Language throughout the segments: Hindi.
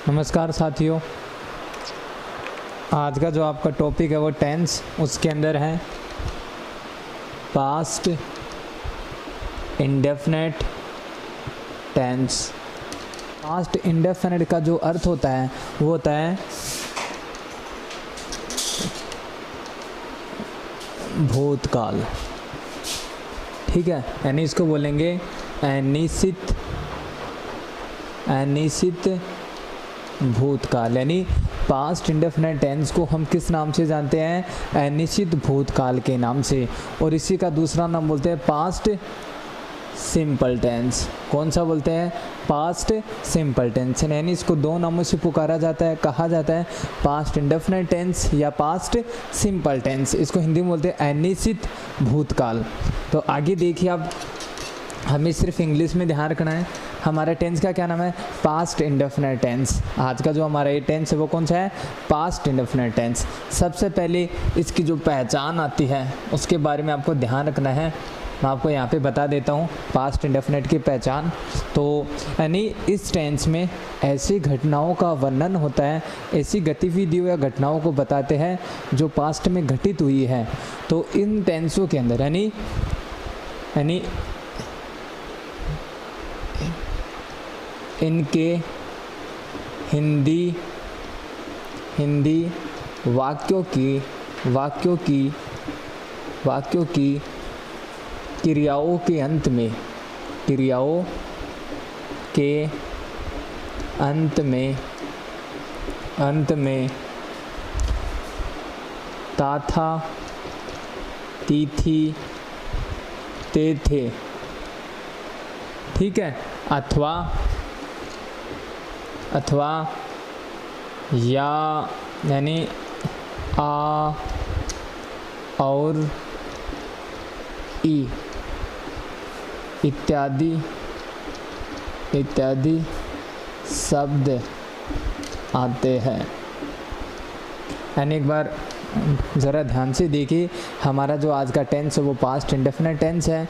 नमस्कार साथियों, आज का जो आपका टॉपिक है वो टेंस, उसके अंदर है past indefinite tense. Past indefinite का जो अर्थ होता है वो होता है भूतकाल। ठीक है, यानी इसको बोलेंगे अनिश्चित भूतकाल। यानी पास्ट इंडेफिनेट टेंस को हम किस नाम से जानते हैं? अनिश्चित भूतकाल के नाम से। और इसी का दूसरा नाम बोलते हैं पास्ट सिंपल टेंस। कौन सा बोलते हैं? Past simple tense. यानी इसको दो नामों से पुकारा जाता है, कहा जाता है पास्ट इंडेफिनेट टेंस या पास्ट सिंपल टेंस। इसको हिंदी में बोलते हैं अनिश्चित भूतकाल। तो आगे देखिए, अब हमें सिर्फ इंग्लिश में ध्यान रखना है। हमारा टेंस का क्या नाम है? Past indefinite tense. आज का जो हमारा ये टेंस है वो कौन सा है? Past indefinite tense. सबसे पहले इसकी जो पहचान आती है उसके बारे में आपको ध्यान रखना है। मैं आपको यहाँ पे बता देता हूँ पास्ट इंडेफिनेट की पहचान। तो यानी इस टेंस में ऐसी घटनाओं का वर्णन होता है, ऐसी गतिविधियों या घटनाओं को बताते हैं जो पास्ट में घटित हुई है। तो इन टेंसों के अंदर यानी इनके हिंदी वाक्यों की क्रियाओं के अंत में ताथा, तिथि, ते थे। ठीक है, अथवा या यानी आ और ई इत्यादि शब्द आते हैं। यानी एक बार ज़रा ध्यान से देखिए, हमारा जो आज का टेंस है वो पास्ट इंडेफिनेट टेंस है।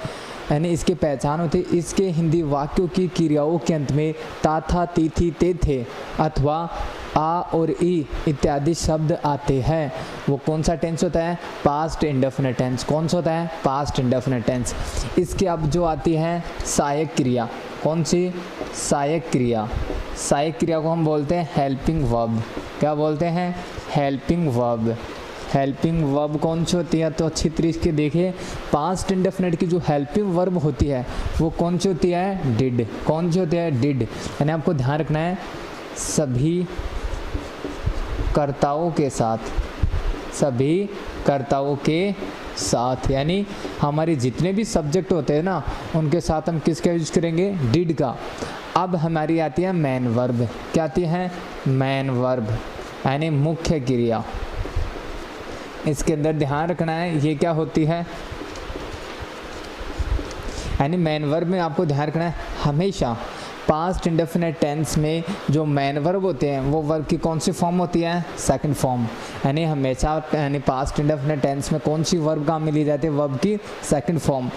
यानी इसकी पहचान होती है इसके हिंदी वाक्यों की क्रियाओं के अंत में ता था, तिथि, ते थे अथवा आ और ई इत्यादि शब्द आते हैं। वो कौन सा टेंस होता है? Past indefinite tense. कौन सा होता है? Past indefinite tense. इसके अब जो आती है सहायक क्रिया। कौन सी? सहायक क्रिया। सहायक क्रिया को हम बोलते हैं हेल्पिंग वर्ब। क्या बोलते हैं? Helping verb. हेल्पिंग वर्ब कौन सी होती है? तो अच्छी तरीके से देखिए, पास्ट इंडेफिनेट की जो हेल्पिंग वर्ब होती है वो कौन सी होती है? डिड। कौन सी होती है? डिड। यानी आपको ध्यान रखना है सभी कर्ताओं के साथ। यानी हमारे जितने भी सब्जेक्ट होते हैं ना उनके साथ हम किसका यूज करेंगे? डिड का। अब हमारी आती है मेन वर्ब। क्या आती है? मेन वर्ब यानी मुख्य क्रिया। इसके अंदर ध्यान रखना है ये क्या होती है? यानी मेन वर्ब में आपको ध्यान रखना है हमेशा पास्ट इंडेफिनेट टेंस में जो मेन वर्ब होते हैं वो वर्ब की कौन सी फॉर्म होती है? Second form. यानी हमेशा यानी पास्ट इंडेफिनेट टेंस में कौन सी वर्ब काम में ली जाती है? वर्ब की सेकंड फॉर्म।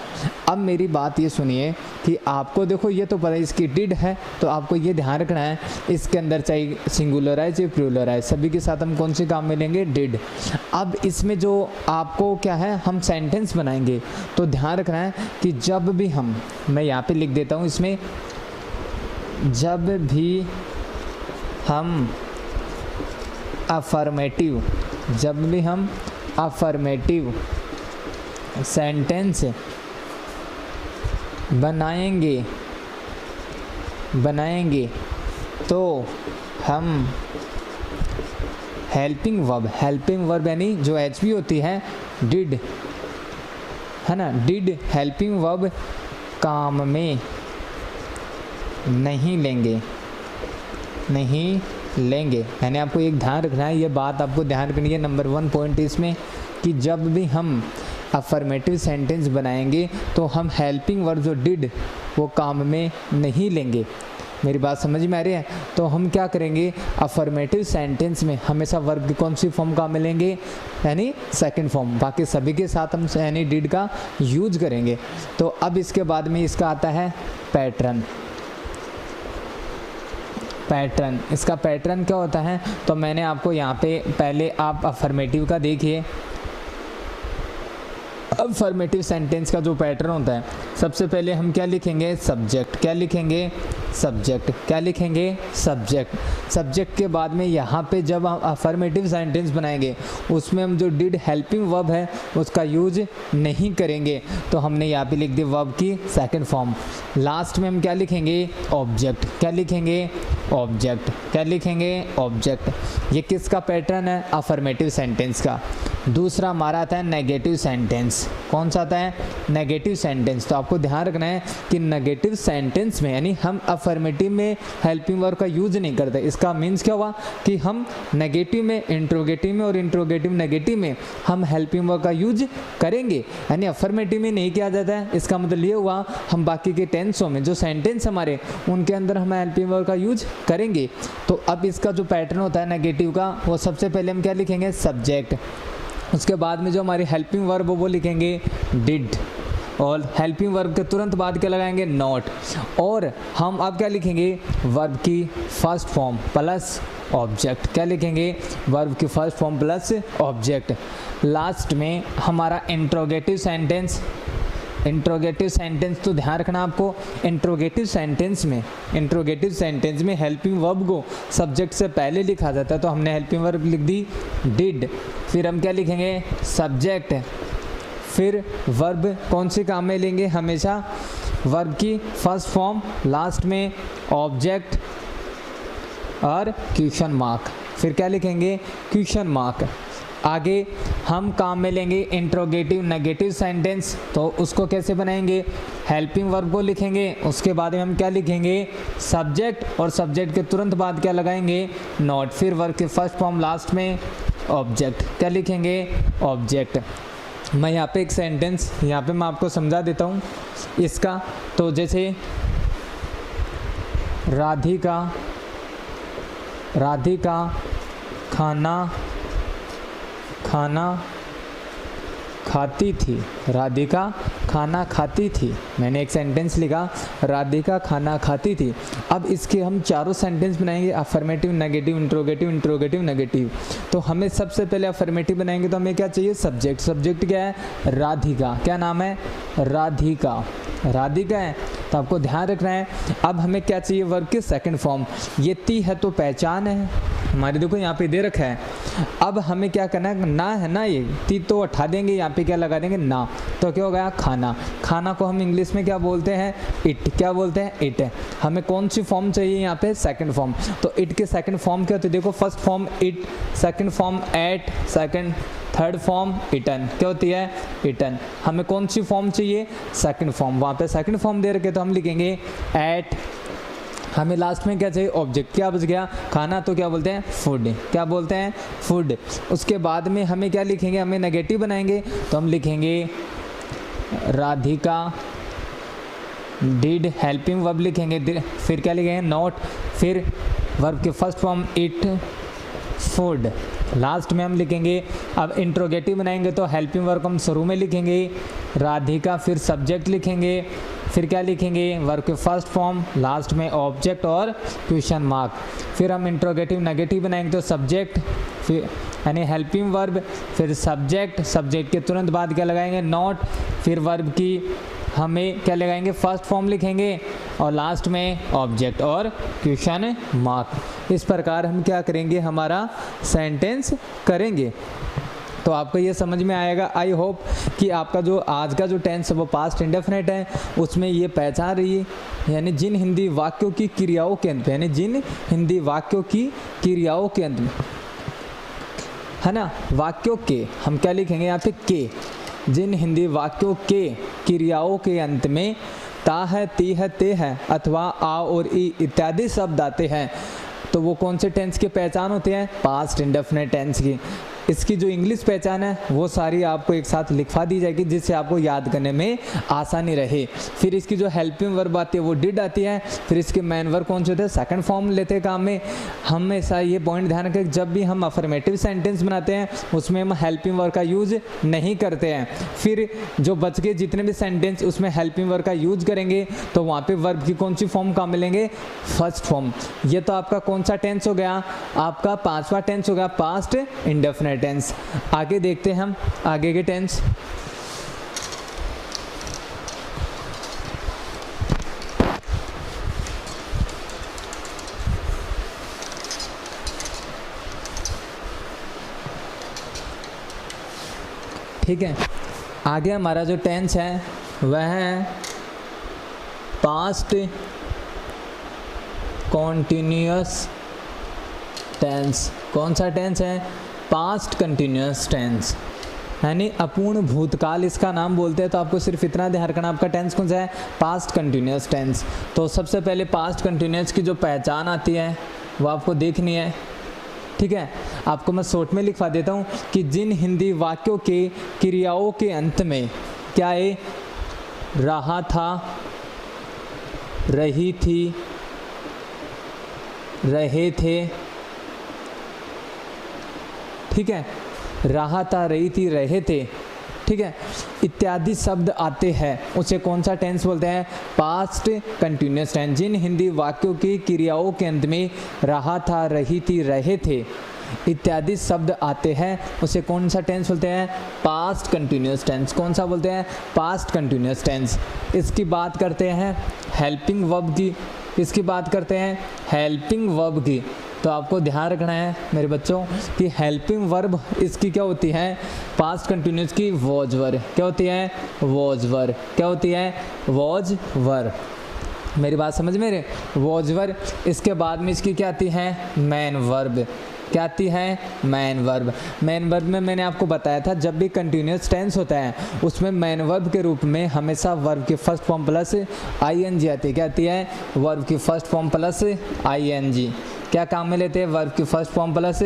अब मेरी बात ये सुनिए कि आपको देखो ये तो पता है इसकी डिड है, तो आपको ये ध्यान रखना है इसके अंदर चाहे सिंगुलर है चाहे प्लूरल है, सभी के साथ हम कौन सी काम में लेंगे? डिड। अब इसमें जो आपको क्या है, हम सेंटेंस बनाएंगे तो ध्यान रखना है कि जब भी मैं यहाँ पे लिख देता हूँ इसमें, जब भी हम अफर्मेटिव सेंटेंस बनाएंगे तो हम हेल्पिंग वर्ब यानी जो एच बी होती है डिड, है ना, डिड हेल्पिंग वर्ब काम में नहीं लेंगे। यानी आपको एक ध्यान रखना है, ये बात आपको ध्यान रखनी है। नंबर 1 पॉइंट इसमें कि जब भी हम अफर्मेटिव सेंटेंस बनाएंगे तो हम हेल्पिंग वर्ब जो डिड वो काम में नहीं लेंगे। मेरी बात समझ में आ रही है? तो हम क्या करेंगे, अफर्मेटिव सेंटेंस में हमेशा वर्ब की कौन सी फॉर्म का मिलेंगे, यानी सेकंड फॉर्म। बाकी सभी के साथ हम यानी डिड का यूज करेंगे। तो अब इसके बाद में इसका आता है पैटर्न। पैटर्न। इसका पैटर्न क्या होता है, तो मैंने आपको यहाँ पे पहले आप अफर्मेटिव का देखिए, अफर्मेटिव सेंटेंस का जो पैटर्न होता है, सबसे पहले हम क्या लिखेंगे, सब्जेक्ट। क्या लिखेंगे, सब्जेक्ट। क्या लिखेंगे, सब्जेक्ट। सब्जेक्ट के बाद में यहाँ पे जब हम अफर्मेटिव सेंटेंस बनाएंगे उसमें हम जो डिड हेल्पिंग वर्ब है उसका यूज नहीं करेंगे, तो हमने यहाँ पे लिख दी वर्ब की सेकंड फॉर्म। लास्ट में हम क्या लिखेंगे, ऑब्जेक्ट। क्या लिखेंगे, ऑब्जेक्ट। क्या लिखेंगे, ऑब्जेक्ट। ये किसका पैटर्न है, अफर्मेटिव सेंटेंस का। दूसरा हमारा आता है नेगेटिव सेंटेंस। कौन सा आता है, नेगेटिव सेंटेंस। तो आपको ध्यान रखना है कि नेगेटिव सेंटेंस में यानी हम अफर्मेटिव में हेल्पिंग वर्ब का यूज नहीं करते। इसका मीन्स क्या हुआ कि हम नेगेटिव में, इंट्रोगेटिव में और इंट्रोगेटिव नेगेटिव में हम हेल्पिंग वर्ब का यूज करेंगे, यानी अफर्मेटिव में नहीं किया जाता है। इसका मतलब ये हुआ हम बाकी के टेंसों में जो सेंटेंस हमारे उनके अंदर हम हेल्पिंग वर्ब का यूज करेंगे। तो अब इसका जो पैटर्न होता है नेगेटिव का, वो सबसे पहले हम क्या लिखेंगे, सब्जेक्ट। उसके बाद में जो हमारी हेल्पिंग वर्ब वो लिखेंगे डिड, और हेल्पिंग वर्ब के तुरंत बाद क्या लगाएंगे, नॉट। और हम अब क्या लिखेंगे, वर्ब की फर्स्ट फॉर्म प्लस ऑब्जेक्ट। क्या लिखेंगे, वर्ब की first form plus object. Last में हमारा इंट्रोगेटिव सेंटेंस। इंट्रोगेटिव सेंटेंस तो ध्यान रखना आपको, इंट्रोगेटिव सेंटेंस में हेल्पिंग वर्ब को सब्जेक्ट से पहले लिखा जाता है, तो हमने हेल्पिंग वर्ब लिख दी डिड। फिर हम क्या लिखेंगे, सब्जेक्ट। फिर वर्ब कौन से काम में लेंगे, हमेशा वर्ब की फर्स्ट फॉर्म, लास्ट में ऑब्जेक्ट और क्वेश्चन मार्क। फिर क्या लिखेंगे, क्वेश्चन मार्क। आगे हम काम में लेंगे इंट्रोगेटिव नेगेटिव सेंटेंस, तो उसको कैसे बनाएंगे, हेल्पिंग वर्ब को लिखेंगे, उसके बाद में हम क्या लिखेंगे, सब्जेक्ट, और सब्जेक्ट के तुरंत बाद क्या लगाएंगे, नॉट। फिर वर्ब के फर्स्ट फॉर्म, लास्ट में ऑब्जेक्ट। क्या लिखेंगे, ऑब्जेक्ट। मैं यहाँ पे एक सेंटेंस यहाँ पे मैं आपको समझा देता हूँ इसका। तो जैसे राधिका खाना खाती थी। राधिका खाना खाती थी। मैंने एक सेंटेंस लिखा, राधिका खाना खाती थी। अब इसके हम चारों सेंटेंस बनाएंगे, affirmative negative interrogative interrogative negative. तो हमें सबसे पहले अफर्मेटिव बनाएंगे तो हमें क्या चाहिए, सब्जेक्ट। सब्जेक्ट क्या है, राधिका। क्या नाम है, राधिका। राधिका है, तो आपको ध्यान रखना है। अब हमें क्या चाहिए, वर्ब की सेकंड फॉर्म। ये ती है तो पहचान है हमारी, देखो यहाँ पे दे रखा है। अब हमें क्या करना है, ना है ना, ये ती तो हटा देंगे, यहाँ पे क्या लगा देंगे, ना। तो क्या हो गया, खाना। खाना को हम इंग्लिश में क्या बोलते हैं, इट। क्या बोलते हैं, इट। हमें कौन सी फॉर्म चाहिए यहाँ पे, सेकंड फॉर्म। तो इट के सेकंड फॉर्म क्या होती है, देखो first form eat, second form ate, third form eaten. क्या होती है, इटन। हमें कौन सी फॉर्म चाहिए, सेकंड फॉर्म। वहाँ पे सेकंड फॉर्म दे रखे तो हम लिखेंगे एट। हमें लास्ट में क्या चाहिए, ऑब्जेक्ट। क्या बच गया, खाना, तो क्या बोलते हैं, फूड। क्या बोलते हैं, फूड। उसके बाद में हमें क्या लिखेंगे, हमें नेगेटिव बनाएंगे तो हम लिखेंगे राधिका डिड, हेल्पिंग वर्ब लिखेंगे, फिर क्या लिखेंगे, नॉट। फिर वर्ब के first form it, food. Last में हम लिखेंगे, अब इंट्रोगेटिव बनाएंगे तो हेल्पिंग वर्ब हम शुरू में लिखेंगे राधिका, फिर सब्जेक्ट लिखेंगे, फिर क्या लिखेंगे, वर्ब के फर्स्ट फॉर्म, लास्ट में ऑब्जेक्ट और क्वेश्चन मार्क। फिर हम इंट्रोगेटिव नेगेटिव बनाएंगे तो सब्जेक्ट, फिर यानी हेल्पिंग वर्ब, फिर सब्जेक्ट, सब्जेक्ट के तुरंत बाद क्या लगाएंगे, नॉट। फिर वर्ब की हमें क्या लगाएंगे, फर्स्ट फॉर्म लिखेंगे, और लास्ट में ऑब्जेक्ट और क्वेश्चन मार्क। इस प्रकार हम क्या करेंगे, हमारा सेंटेंस करेंगे। तो आपको ये समझ में आएगा। आई होप कि आपका जो आज का जो टेंस है वो पास्ट इंडेफिनिट है, उसमें ये पहचान रही है, यानी जिन हिंदी वाक्यों की क्रियाओं के अंत, यानी जिन हिंदी वाक्यों की क्रियाओं के अंत में, है ना, वाक्यों के हम क्या लिखेंगे यहाँ पे, के। जिन हिंदी वाक्यों के क्रियाओं के अंत में ता है, ती है, ते है अथवा आ और ई इत्यादि शब्द आते हैं, तो वो कौन से टेंस की पहचान होती है, पास्ट इंडेफिनिट टेंस की। इसकी जो इंग्लिश पहचान है वो सारी आपको एक साथ लिखवा दी जाएगी, जिससे आपको याद करने में आसानी रहे। फिर इसकी जो हेल्पिंग वर्ब आती है वो डिड आती है। फिर इसके मेन वर्ब कौन से होते हैं, सेकंड फॉर्म लेते हैं काम में। हमेशा ये पॉइंट ध्यान रखें, जब भी हम अफर्मेटिव सेंटेंस बनाते हैं उसमें हम हेल्पिंग वर्ब का यूज नहीं करते हैं। फिर जो बच के जितने भी सेंटेंस उसमें हेल्पिंग वर्ब का यूज करेंगे तो वहाँ पे वर्ब की कौन सी फॉर्म काम मिलेंगे, फर्स्ट फॉर्म। ये तो आपका कौन सा टेंस हो गया, आपका पांचवा टेंस हो गया, पास्ट इंडेफिनिट टेंस। आगे देखते हैं हम आगे के टेंस। ठीक है, आगे हमारा जो टेंस है वह है पास्ट कॉन्टिन्यूअस टेंस। कौन सा टेंस है, पास्ट कंटिन्यूअस टेंस, यानी अपूर्ण भूतकाल इसका नाम बोलते हैं। तो आपको सिर्फ इतना ध्यान रखना, आपका टेंस कौन सा है, पास्ट कंटिन्यूअस टेंस। तो सबसे पहले पास्ट कंटिन्यूअस की जो पहचान आती है वो आपको देखनी है। ठीक है, आपको मैं शॉर्ट में लिखवा देता हूँ कि जिन हिंदी वाक्यों के क्रियाओं के अंत में क्या है, रहा था, रही थी, रहे थे, ठीक है, रहा था, रही थी, रहे थे, ठीक है, इत्यादि शब्द आते हैं उसे कौन सा टेंस बोलते हैं, पास्ट कंटिन्यूअस टेंस। जिन हिंदी वाक्यों की क्रियाओं के अंत में रहा था, रही थी, रहे थे इत्यादि शब्द आते हैं उसे कौन सा टेंस बोलते हैं, पास्ट कंटिन्यूअस टेंस। कौन सा बोलते हैं, पास्ट कंटिन्यूअस टेंस। इसकी बात करते हैं हेल्पिंग वर्ब की, इसकी बात करते हैं हेल्पिंग वर्ब की। तो आपको ध्यान रखना है मेरे बच्चों कि हेल्पिंग वर्ब इसकी क्या होती है, पास्ट कंटिन्यूअस की वॉज वर। क्या होती है, वॉज वर। क्या होती है, वॉज वर। मेरी बात समझ में रहे, वॉज वर। इसके बाद में इसकी क्या आती है, मैन वर्ब। क्या आती है, मैन वर्ब। मैन वर्ब में मैंने आपको बताया था जब भी कंटिन्यूअस टेंस होता है उसमें मैन वर्ब के रूप में हमेशा वर्ब की फर्स्ट फॉर्म प्लस आईएनजी आती है। क्या आती है, वर्ब की फर्स्ट फॉर्म प्लस आईएनजी। क्या काम में लेते हैं, वर्ब की फर्स्ट फॉर्म प्लस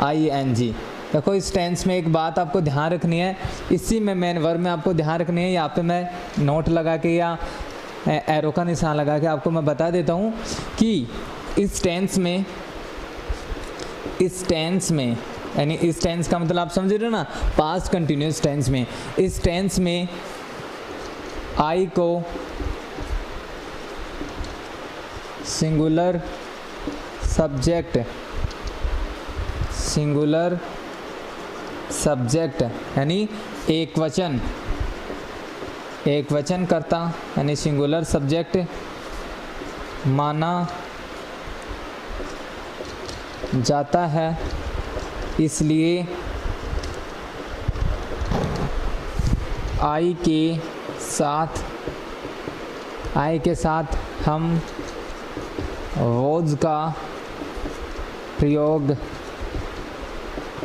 आईएनजी। देखो इस टेंस में एक बात आपको ध्यान रखनी है, इसी में मैन वर्ब में आपको ध्यान रखनी है। यहाँ पे मैं नोट लगा के या एरो का निशान लगा के आपको मैं बता देता हूँ कि इस टेंस में यानी इस टेंस का मतलब आप समझ रहे हो ना, पास्ट कंटिन्यूअस टेंस में, इस टेंस में आई को सिंगुलर सब्जेक्ट यानी एक वचन करता यानी सिंगुलर सब्जेक्ट माना जाता है। इसलिए आई के साथ हम वॉज का प्रयोग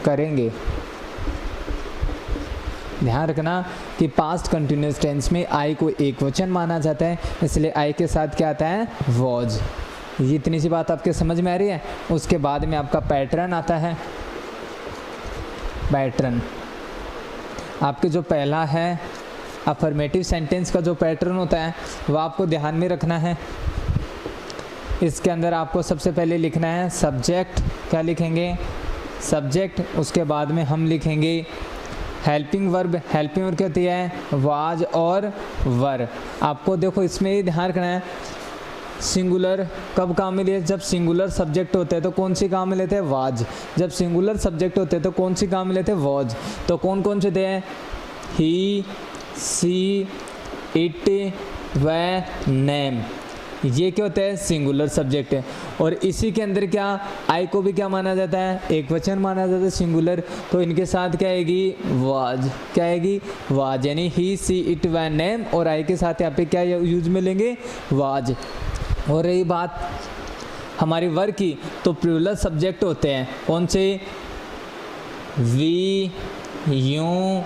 करेंगे। ध्यान रखना कि पास्ट कंटिन्यूअस टेंस में आई को एक वचन माना जाता है, इसलिए आई के साथ क्या आता है, वॉज। ये इतनी सी बात आपके समझ में आ रही है। उसके बाद में आपका पैटर्न आता है। पैटर्न आपके जो पहला है अफर्मेटिव सेंटेंस का जो पैटर्न होता है वह आपको ध्यान में रखना है। इसके अंदर आपको सबसे पहले लिखना है सब्जेक्ट। क्या लिखेंगे, सब्जेक्ट। उसके बाद में हम लिखेंगे हेल्पिंग वर्ब। हेल्पिंग वर्ब क्या होती है, वाज और वर। आपको देखो इसमें ही ध्यान रखना है, सिंगुलर कब काम में लिए, जब सिंगुलर सब्जेक्ट होते हैं तो कौन सी काम में लेते हैं, वाज। जब सिंगुलर सब्जेक्ट होते हैं तो कौन सी काम में लेते हैं, वॉज। तो कौन कौन से थे, ही, सी, इट, व, नेम। ये क्या होता है, सिंगुलर सब्जेक्ट है। और इसी के अंदर क्या, आई को भी क्या माना जाता है, एक वचन माना जाता है, सिंगुलर। तो इनके साथ क्या आएगी, वाज। क्या आएगी, वाज। यानी ही, सी, इट, व, नेम। और आई के साथ यहाँ पे क्या यूज में लेंगे, वाज। और रही बात हमारी वर्ब की, तो प्लूरल सब्जेक्ट होते हैं कौन से, वी, यू,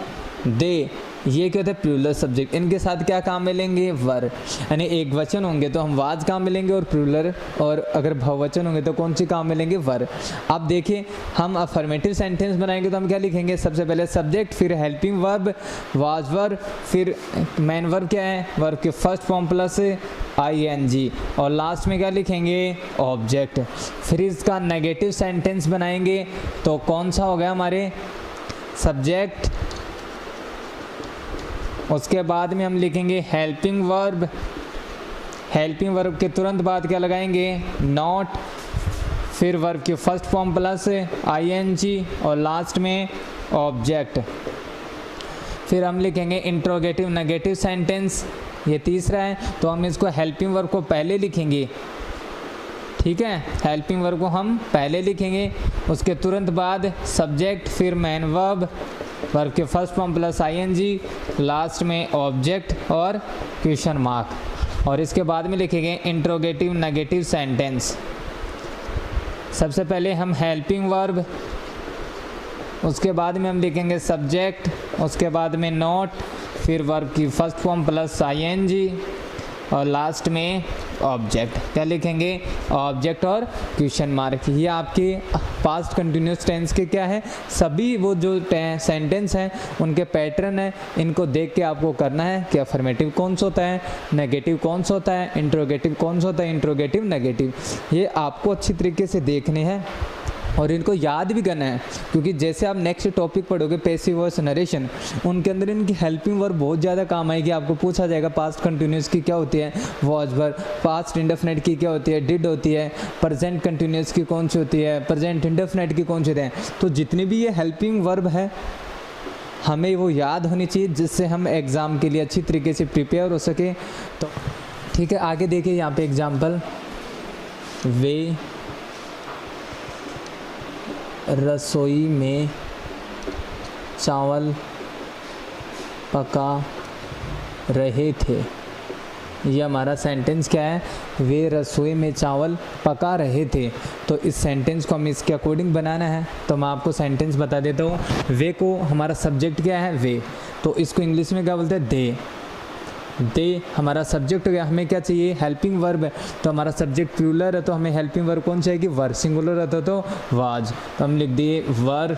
दे। ये क्या होता है प्लूरल सब्जेक्ट, इनके साथ क्या काम मिलेंगे वर, यानी एक वचन होंगे तो हम वाज काम मिलेंगे और प्लूरल, और अगर बहुवचन होंगे तो कौन सी काम मिलेंगे वर। अब देखिए हम अफर्मेटिव सेंटेंस बनाएंगे तो हम क्या लिखेंगे, सबसे पहले सब्जेक्ट, फिर हेल्पिंग वर्ब वाज वर्ब, फिर मेन वर्ब क्या है वर्ब के फर्स्ट फॉर्म प्लस ing, और लास्ट में क्या लिखेंगे ऑब्जेक्ट। फिर इसका नेगेटिव सेंटेंस बनाएंगे तो कौन सा हो गया हमारे सब्जेक्ट, उसके बाद में हम लिखेंगे हेल्पिंग वर्ब, हेल्पिंग वर्ब के तुरंत बाद क्या लगाएंगे नॉट, फिर वर्ब के फर्स्ट फॉर्म प्लस ing, और लास्ट में ऑब्जेक्ट। फिर हम लिखेंगे इंट्रोगेटिव नेगेटिव सेंटेंस, ये तीसरा है, तो हम इसको हेल्पिंग वर्ब को पहले लिखेंगे, ठीक है, हेल्पिंग वर्ब को हम पहले लिखेंगे, उसके तुरंत बाद सब्जेक्ट, फिर मेन वर्ब, वर्ब के first form plus ing, last में ऑब्जेक्ट और क्वेश्चन मार्क, और इसके बाद में लिखेंगे इंट्रोगेटिव नेगेटिव सेंटेंस। सबसे पहले हम हेल्पिंग वर्ब, उसके बाद में हम लिखेंगे सब्जेक्ट, उसके बाद में नॉट, फिर वर्ब की फर्स्ट फॉर्म प्लस ing, और लास्ट में ऑब्जेक्ट, क्या लिखेंगे ऑब्जेक्ट और क्वेश्चन मार्क। ये आपके पास्ट कंटिन्यूस टेंस के क्या है, सभी वो जो सेंटेंस हैं उनके पैटर्न है, इनको देख के आपको करना है कि अफर्मेटिव कौन सा होता है, नेगेटिव कौन सा होता है, इंट्रोगेटिव कौन सा होता है, इंट्रोगेटिव नेगेटिव, ये आपको अच्छी तरीके से देखने हैं और इनको याद भी करना है, क्योंकि जैसे आप नेक्स्ट टॉपिक पढ़ोगे पैसिव वॉइस नरेशन, उनके अंदर इनकी हेल्पिंग वर्ब बहुत ज़्यादा काम आएगी। आपको पूछा जाएगा पास्ट कंटिन्यूस की क्या होती है वॉज वर्ब, पास्ट इंडेफिनिट की क्या होती है डिड होती है, प्रेजेंट कंटिन्यूस की कौन सी होती है, प्रेजेंट इंडेफिनिट की कौन सी होती है। तो जितनी भी ये हेल्पिंग वर्ब है हमें वो याद होनी चाहिए, जिससे हम एग्ज़ाम के लिए अच्छी तरीके से प्रिपेयर हो सके। तो ठीक है, आगे देखिए यहाँ पे एग्जाम्पल, वे रसोई में चावल पका रहे थे। ये हमारा सेंटेंस क्या है, वे रसोई में चावल पका रहे थे। तो इस सेंटेंस को हमें इसके अकॉर्डिंग बनाना है, तो मैं आपको सेंटेंस बता देता हूँ। वे को हमारा सब्जेक्ट क्या है वे, तो इसको इंग्लिश में क्या बोलते हैं दे, दे हमारा सब्जेक्ट हो गया। हमें क्या चाहिए हेल्पिंग वर्ब है, तो हमारा सब्जेक्ट प्लूरल है तो हमें हेल्पिंग वर्ब कौन चाहिए, वर, सिंगुलर रहता तो वाज, तो हम लिख दिए वर,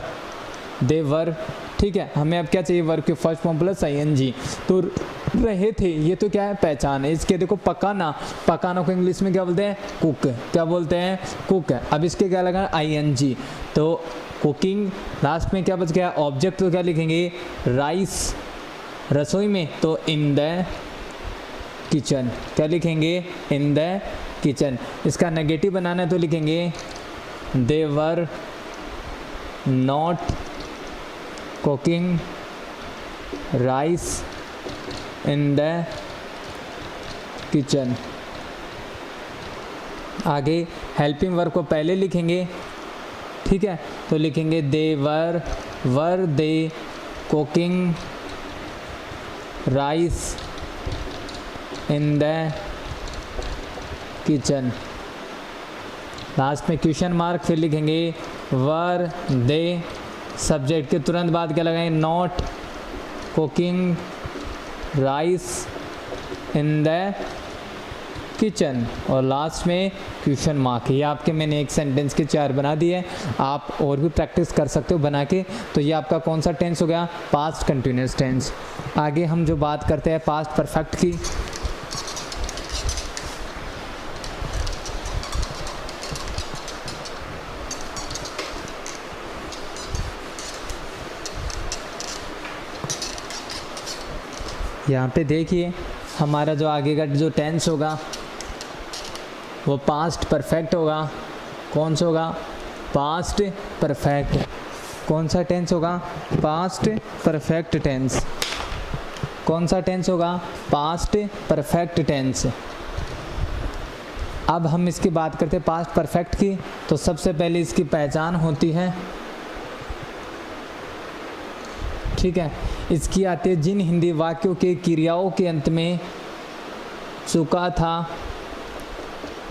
दे वर, ठीक है। हमें अब क्या चाहिए वर्ब के फर्स्ट फॉर्म प्लस ing, तो रहे थे ये तो क्या है पहचान है। इसके देखो पकाना, पकाना को इंग्लिश में क्या बोलते हैं कुक, क्या बोलते हैं कुक है। अब इसके क्या लगा ing, तो कुकिंग, लास्ट में क्या बच गया ऑब्जेक्ट, तो क्या लिखेंगे राइस, रसोई में तो इन द किचन, क्या लिखेंगे इन द किचन। इसका नेगेटिव बनाना है तो लिखेंगे they were not cooking rice in the kitchen. आगे हेल्पिंग वर्ब को पहले लिखेंगे, ठीक है, तो लिखेंगे they were they cooking rice in the kitchen. Last में क्वेश्चन मार्क, फिर लिखेंगे वर दे, सब्जेक्ट के तुरंत बाद क्या लगाएंगे not cooking rice in the kitchen, और लास्ट में क्वेश्चन मार्क। ये आपके मैंने एक सेंटेंस के 4 बना दिए, आप और भी प्रैक्टिस कर सकते हो बना के। तो ये आपका कौन सा टेंस हो गया पास्ट कंटिन्यूस टेंस। आगे हम जो बात करते हैं पास्ट परफेक्ट की, यहाँ पे देखिए हमारा जो आगे का जो टेंस होगा वो पास्ट परफेक्ट होगा। कौन सा होगा पास्ट परफेक्ट। कौन सा टेंस होगा पास्ट परफेक्ट टेंस। कौन सा टेंस होगा पास्ट परफेक्ट टेंस। अब हम इसकी बात करते हैं पास्ट परफेक्ट की, तो सबसे पहले इसकी पहचान होती है, ठीक है। इसकी आती है जिन हिंदी वाक्यों के क्रियाओं के अंत में चुका था,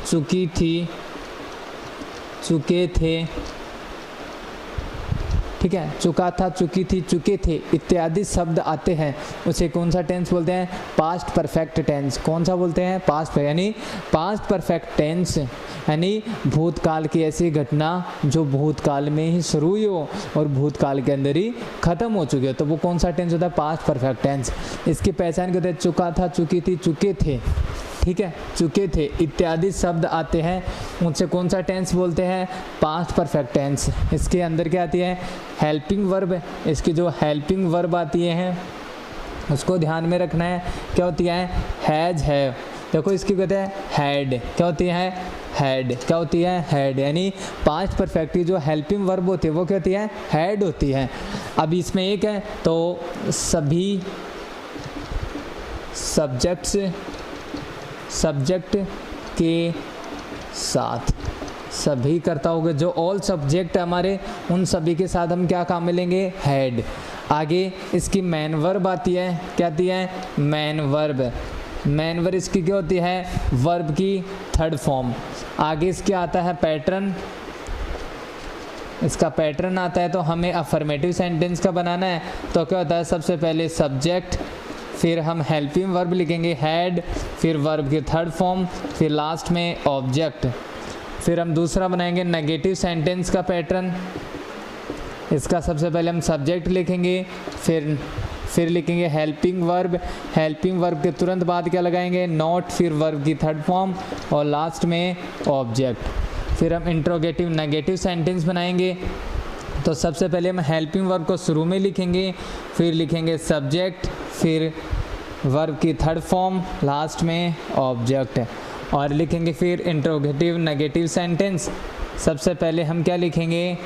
चुकी थी, चुके थे, ठीक ठीक है, चुका था, चुकी थी, चुके थे इत्यादि शब्द आते हैं, उसे कौन सा टेंस बोलते हैं? Past perfect tense. कौन सा बोलते हैं? पास्ट, यानी पास्ट परफेक्ट टेंस यानी भूतकाल की ऐसी घटना जो भूतकाल में ही शुरू हुई हो और भूतकाल के अंदर ही खत्म हो चुकी हो, तो वो कौन सा टेंस होता है? Past perfect tense. इसकी पहचान करते हैं, चुका था, चुकी थी, चुके थे, ठीक है, चुके थे इत्यादि शब्द आते हैं, उनसे कौन सा टेंस बोलते हैं? Past perfect tense. इसके अंदर क्या आती है? Helping verb. इसकी जो हेल्पिंग वर्ब आती है उसको ध्यान में रखना है, क्या होती है? हैज है। देखो इसकी कहते हैं हैड, क्या होती है? हैड। क्या होती है? हैड। यानी पास्ट परफेक्ट की जो हेल्पिंग वर्ब होती है वो क्या होती है? हैड होती है। अब इसमें एक है तो सभी सब्जेक्ट के साथ, सभी करता होगा जो ऑल सब्जेक्ट हमारे, उन सभी के साथ हम क्या काम मिलेंगे? हैड। आगे इसकी मैन वर्ब आती है, क्या आती है? Man verb. मैन वर्ब इसकी क्या होती है? वर्ब की थर्ड फॉर्म। आगे इसके आता है पैटर्न। इसका पैटर्न आता है तो हमें अफर्मेटिव सेंटेंस का बनाना है, तो क्या होता है? सबसे पहले सब्जेक्ट, फिर हम हेल्पिंग वर्ब लिखेंगे हैड, फिर वर्ब की थर्ड फॉर्म, फिर लास्ट में ऑब्जेक्ट। फिर हम दूसरा बनाएंगे नेगेटिव सेंटेंस का पैटर्न। इसका सबसे पहले हम सब्जेक्ट लिखेंगे, फिर लिखेंगे हेल्पिंग वर्ब। हेल्पिंग वर्ब के तुरंत बाद क्या लगाएंगे? नॉट, फिर वर्ब की थर्ड फॉर्म और लास्ट में ऑब्जेक्ट। फिर हम इंट्रोगेटिव नेगेटिव सेंटेंस बनाएंगे, तो सबसे पहले हम हेल्पिंग वर्ब को शुरू में लिखेंगे, फिर लिखेंगे सब्जेक्ट, फिर वर्ब की थर्ड फॉर्म, लास्ट में ऑब्जेक्ट, और लिखेंगे फिर इंट्रोगेटिव नेगेटिव सेंटेंस। सबसे पहले हम क्या लिखेंगे?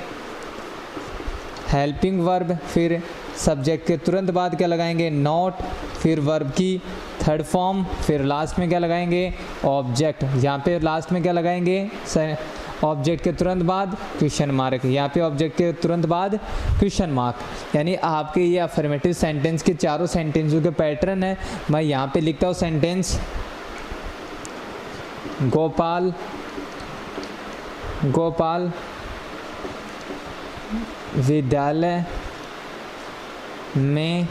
हेल्पिंग वर्ब, फिर सब्जेक्ट के तुरंत बाद क्या लगाएंगे? नॉट, फिर वर्ब की थर्ड फॉर्म, फिर लास्ट में क्या लगाएंगे? ऑब्जेक्ट। यहाँ पे लास्ट में क्या लगाएंगे? ऑब्जेक्ट के तुरंत बाद क्वेश्चन मार्क। यहाँ पे ऑब्जेक्ट के तुरंत बाद क्वेश्चन मार्क। यानी आपके ये अफर्मेटिव सेंटेंस के चारों सेंटेंसों के पैटर्न है। मैं यहाँ पे लिखता हूँ सेंटेंस, गोपाल विद्यालय में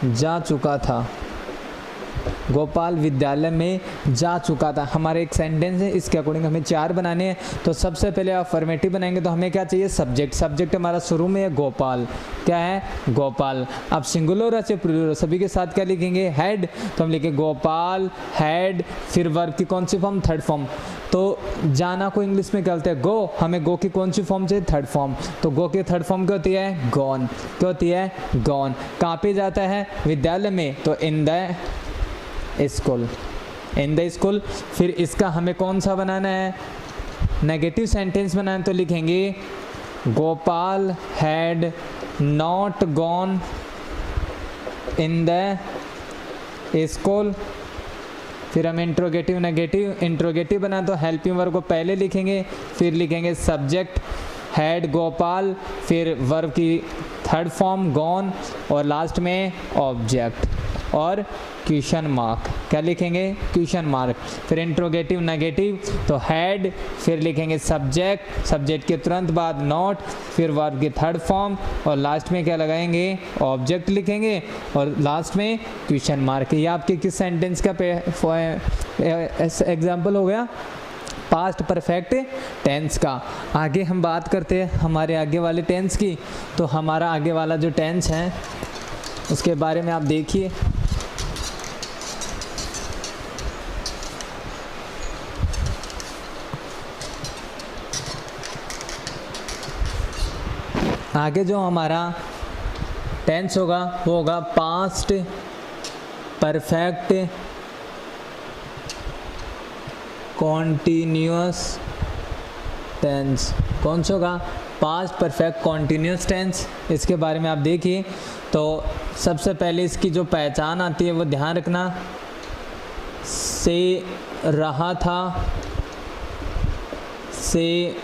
जा चुका था। गोपाल विद्यालय में जा चुका था हमारे एक सेंटेंस है, इसके अकॉर्डिंग हमें 4 बनाने हैं। तो सबसे पहले अफर्मेटिव बनाएंगे तो हमें क्या चाहिए? सब्जेक्ट। सब्जेक्ट हमारा शुरू में है गोपाल, क्या है? गोपाल। अब सिंगुलर है प्लूरल, सभी के साथ क्या लिखेंगे? हैड। तो हम लिखेंगे गोपाल हैड, फिर वर्ब की कौन सी फॉर्म? Third form. तो जाना को इंग्लिश में क्या बोलते हैं? गो। हमें गो की कौन सी फॉर्म चाहिए? Third form. तो गो की थर्ड फॉर्म क्या होती है? गॉन। क्या होती है? गॉन। कहाँ पे जाता है? विद्यालय में, तो in the school, in the school. फिर इसका हमें कौन सा बनाना है? नेगेटिव सेंटेंस बनाना, तो लिखेंगे Gopal had not gone in the school. फिर हम इंट्रोगेटिव बना, तो हेल्पिंग वर्ब को पहले लिखेंगे, फिर लिखेंगे सब्जेक्ट हैड गोपाल, फिर वर्ब की थर्ड फॉर्म गॉन, और लास्ट में ऑब्जेक्ट और क्वेश्चन मार्क। क्या लिखेंगे? Question mark. फिर इंट्रोगेटिव नेगेटिव, तो हैड, फिर लिखेंगे सब्जेक्ट के तुरंत बाद नॉट, फिर वर्ब की थर्ड फॉर्म, और लास्ट में क्या लगाएंगे? ऑब्जेक्ट लिखेंगे, और लास्ट में क्वेश्चन मार्क। ये आपके किस सेंटेंस का एग्जाम्पल हो गया? पास्ट परफेक्ट टेंस का। आगे हम बात करते हैं हमारे आगे वाले टेंस की। तो हमारा आगे वाला जो टेंस है उसके बारे में आप देखिए। आगे जो हमारा टेंस होगा वो होगा पास्ट परफेक्ट कॉन्टिन्यूअस टेंस। कौन सा होगा? Past perfect continuous tense. इसके बारे में आप देखिए। तो सबसे पहले इसकी जो पहचान आती है वो ध्यान रखना, से रहा था, से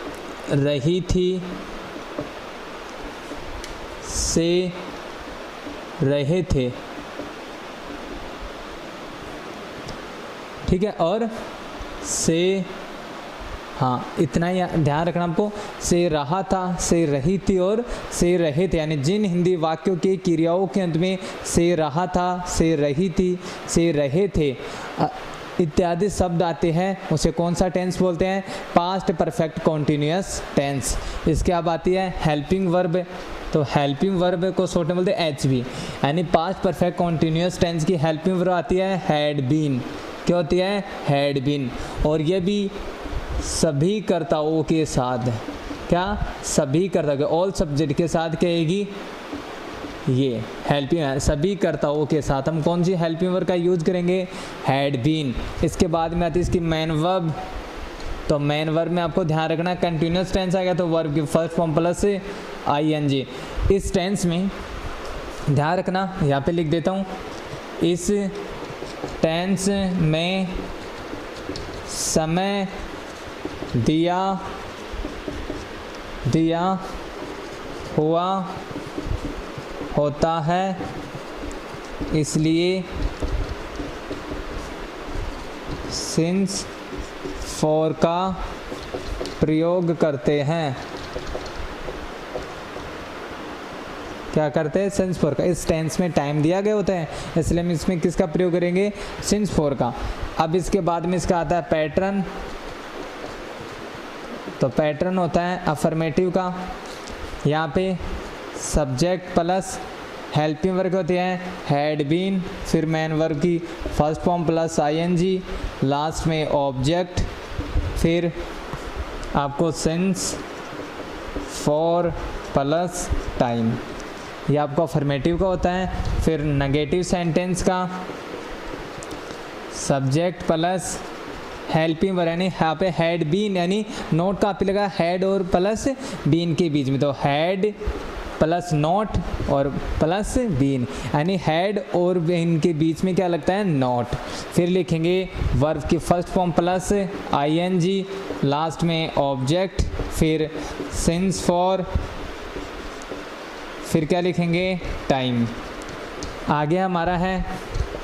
रही थी, से रहे थे, ठीक है, और से हाँ इतना ही ध्यान रखना आपको, से रहा था, से रही थी और से रहे थे, यानी जिन हिंदी वाक्यों के क्रियाओं के अंत में से रहा था, से रही थी, से रहे थे इत्यादि शब्द आते हैं उसे कौन सा टेंस बोलते हैं? Past perfect continuous tense. इसके अब आती है हेल्पिंग वर्ब, तो हेल्पिंग वर्ब को शॉर्ट में बोलते हैं एचबी, यानी पास्ट परफेक्ट कॉन्टिन्यूअस टेंस की हेल्पिंग वर्ब आती है हैड बीन। क्या होती है? Had been. और ये भी सभी कर्ताओं के साथ, क्या सभी कर्ता के, ऑल सब्जेक्ट के साथ कहेगी ये हेल्पिंग, सभी कर्ताओं के साथ हम कौन सी हेल्पिंग वर्ब का यूज करेंगे? Had been. इसके बाद में आती है इसकी मेन वर्ब, तो मेन वर्ब में आपको ध्यान रखना कंटिन्यूअस टेंस आ गया तो वर्ब की फर्स्ट फॉर्म प्लस आईएनजी। इस टेंस में ध्यान रखना, यहाँ पे लिख देता हूँ, इस टेंस में समय दिया हुआ होता है, इसलिए सिंस फॉर का प्रयोग करते हैं। क्या करते हैं? सिंस फॉर का। इस टेंस में टाइम दिया गया होता है, इसलिए हम इसमें किसका प्रयोग करेंगे? सिंस फॉर का। अब इसके बाद में इसका आता है पैटर्न, तो पैटर्न होता है अफर्मेटिव का। यहाँ पे सब्जेक्ट प्लस हेल्पिंग वर्ब होती है हैड बीन, फिर मेन वर्ब की first form plus ING, last में ऑब्जेक्ट, फिर आपको सिंस फॉर प्लस टाइम, ये आपको अफर्मेटिव का होता है। फिर नेगेटिव सेंटेंस का सब्जेक्ट प्लस हेल्पिंग वर्ब, यानी यहाँ पे हैड बीन, यानी नोट का आप लगा हैड और प्लस बीन के बीच में, तो हैड प्लस नॉट और प्लस बीन, यानी हैड और बीन के बीच में क्या लगता है? नॉट। फिर लिखेंगे वर्ब की first form plus ING, last में ऑब्जेक्ट, फिर सिंस फॉर, फिर क्या लिखेंगे? टाइम। आगे हमारा है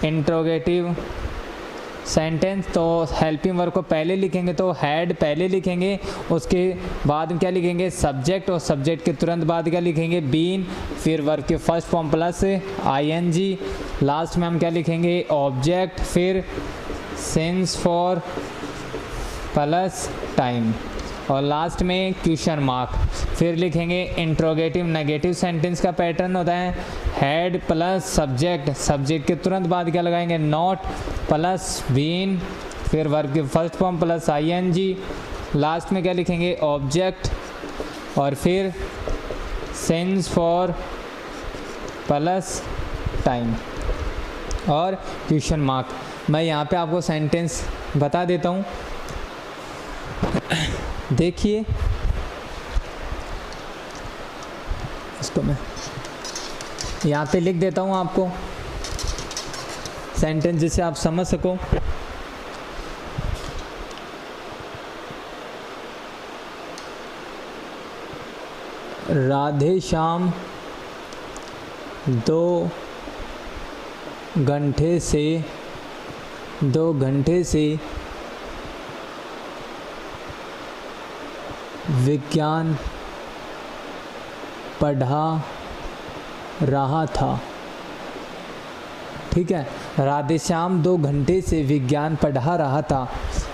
इंट्रोगेटिव सेंटेंस, तो हेल्पिंग वर्ब को पहले लिखेंगे तो हैड पहले लिखेंगे, उसके बाद में क्या लिखेंगे? सब्जेक्ट, और सब्जेक्ट के तुरंत बाद क्या लिखेंगे? बीन, फिर वर्ब के first form plus ING, last में हम क्या लिखेंगे? ऑब्जेक्ट, फिर सिंस फॉर प्लस टाइम, और लास्ट में क्वेश्चन मार्क। फिर लिखेंगे इंट्रोगेटिव नेगेटिव सेंटेंस का पैटर्न होता है हैड प्लस सब्जेक्ट, सब्जेक्ट के तुरंत बाद क्या लगाएंगे? नॉट प्लस बीन, फिर वर्ब के first form plus ING, last में क्या लिखेंगे? ऑब्जेक्ट, और फिर सिंस फॉर प्लस टाइम और क्वेश्चन मार्क। मैं यहाँ पे आपको सेंटेंस बता देता हूँ, देखिए इसको मैं यहाँ पे लिख देता हूँ आपको सेंटेंस जिससे आप समझ सको। राधे श्याम 2 घंटे से विज्ञान पढ़ा रहा था। ठीक है, राधेश्याम 2 घंटे से विज्ञान पढ़ा रहा था।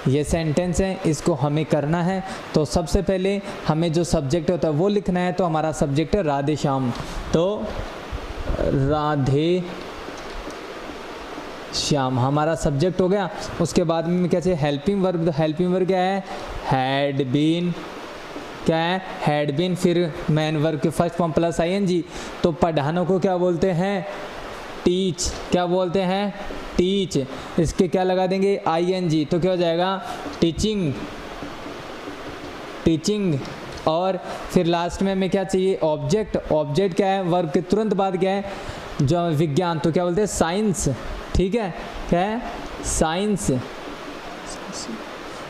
ये सेंटेंस है, इसको हमें करना है। तो सबसे पहले हमें जो सब्जेक्ट होता है वो लिखना है, तो हमारा सब्जेक्ट है राधेश्याम, तो राधे श्याम हमारा सब्जेक्ट हो गया। उसके बाद में कैसे हेल्पिंग वर्ब, तो हेल्पिंग वर्ब क्या है? हैड बीन, क्या है? हैड बीन, फिर मेन वर्ब के फर्स्ट फॉर्म प्लस आईएनजी। तो पढ़ाने को क्या बोलते हैं? टीच। क्या बोलते हैं? टीच। इसके क्या लगा देंगे? आईएनजी, तो क्या हो जाएगा? Teaching, teaching. और फिर लास्ट में हमें क्या चाहिए? ऑब्जेक्ट। ऑब्जेक्ट क्या है? वर्ब के तुरंत बाद क्या है? जो विज्ञान, तो क्या बोलते हैं? साइंस। ठीक है, क्या है? Science,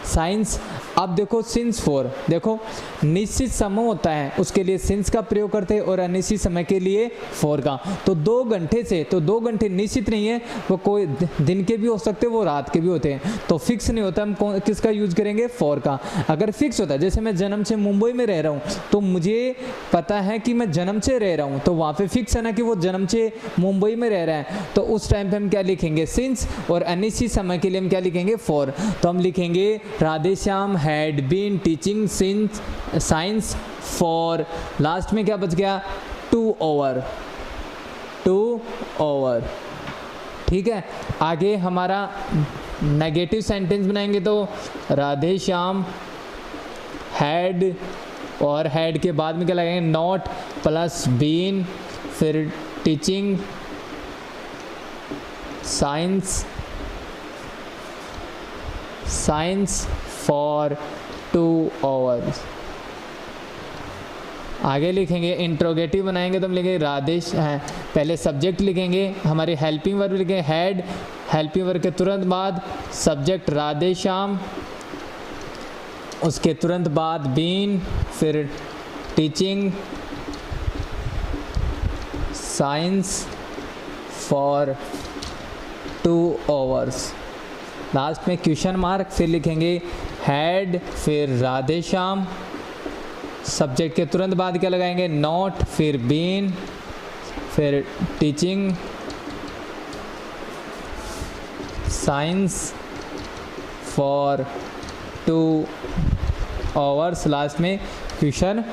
science. अब देखो सिंस फॉर, देखो निश्चित समय होता है उसके लिए सिंस का प्रयोग करते हैं और अनिश्चित समय के लिए फॉर का। तो 2 घंटे से, तो 2 घंटे निश्चित नहीं है, वो कोई दिन के भी हो सकते हैं, वो रात के भी होते हैं, तो फिक्स नहीं होता, हम किसका यूज करेंगे, फॉर का। अगर फिक्स होता है, जैसे मैं जन्म से मुंबई में रह रहा हूँ, तो मुझे पता है कि मैं जन्म से रह रहा हूँ, तो वहाँ पे फिक्स है ना कि वो जन्म से मुंबई में रह रहा है, तो उस टाइम पे हम क्या लिखेंगे, सिंस, और अनिश्चित समय के लिए हम क्या लिखेंगे, फॉर। तो हम लिखेंगे Radheshyam had been teaching since science for, लास्ट में क्या बच गया, 2 आवर। ठीक है, आगे हमारा नेगेटिव सेंटेंस बनाएंगे, तो राधेश्याम हैड, और हैड के बाद में क्या लगाएंगे, नॉट प्लस बीन, फिर टीचिंग साइंस फॉर 2 आवर्स। आगे लिखेंगे इंट्रोगेटिव बनाएंगे, तो हम लिखेंगे राधेश है, पहले सब्जेक्ट लिखेंगे, हमारे हेल्पिंग वर्ब लिखेंगे हैड, हेल्पिंग वर्ब के तुरंत बाद सब्जेक्ट राधेश्याम, उसके तुरंत बाद बीन, फिर teaching science for 2 hours, last में क्वेश्चन मार्क, फिर लिखेंगे हैड, फिर राधेश्याम, सब्जेक्ट के तुरंत बाद क्या लगाएंगे, नॉट, फिर बीन, फिर teaching science for 2 hours, last में क्वेश्चन